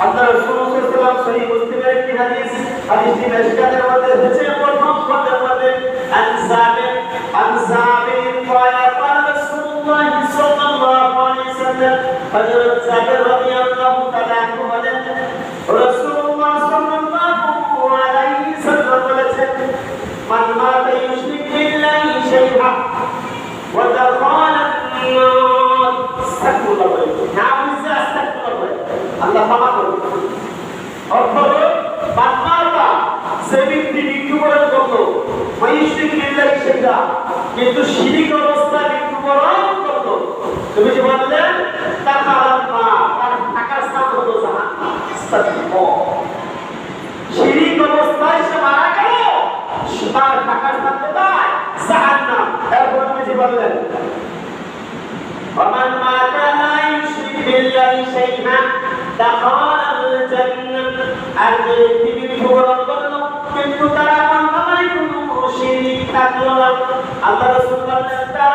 আল্লাহ রাসূল সাল্লাল্লাহু আলাইহি ওয়াসাল্লাম সহিহ মুসলিমের একটি হাদিসটি মেশকাতের মধ্যে এসেছে প্রথম খণ্ডের মধ্যে আনসাবির ক্বালা ক্বালা রাসূলুল্লাহ সাল্লাল্লাহু আলাইহি ওয়াসাল্লাম হযরত জাবের রাদিয়াল্লাহু তাআলা আনহু বলেন রাসূলুল্লাহ সাল্লাল্লাহু আলাইহি ওয়াসাল্লাম বলেছেন মান মাতা ইউশরিক বিল্লাহি শাইআন ওয়া দাখালা আন-নার আস্তাগফিরুল্লাহ নাউযু আস্তাগফিরুল্লাহ আল্লাহ ক্ষমা করুন অর্থাৎ বাদমাতা সে ব্যক্তি মৃত্যুবরণ করলো ওয়াইশরিক বিল্লাহি শাইআন কিন্তু শিরিক অবস্থায় মৃত্যুবরণ করলো তুমি যে বললে দাখালা তার থাকার স্থান হলো জাহান্নাম আস্তাগফিরুল্লাহ শিরিক অবস্থায় সে মারা গেল তার থাকার স্থান কোথায় জাহান্নাম এরপর তুমি যে বললেন ومن مات لا يشرك بالله شيئا دخل الجنة আর যে ব্যক্তি মৃত্যুবরণ করলো কিন্তু তার আমল নামায় কোনো শিরক থাকলো না আল্লাহ রাসূল বলেন তার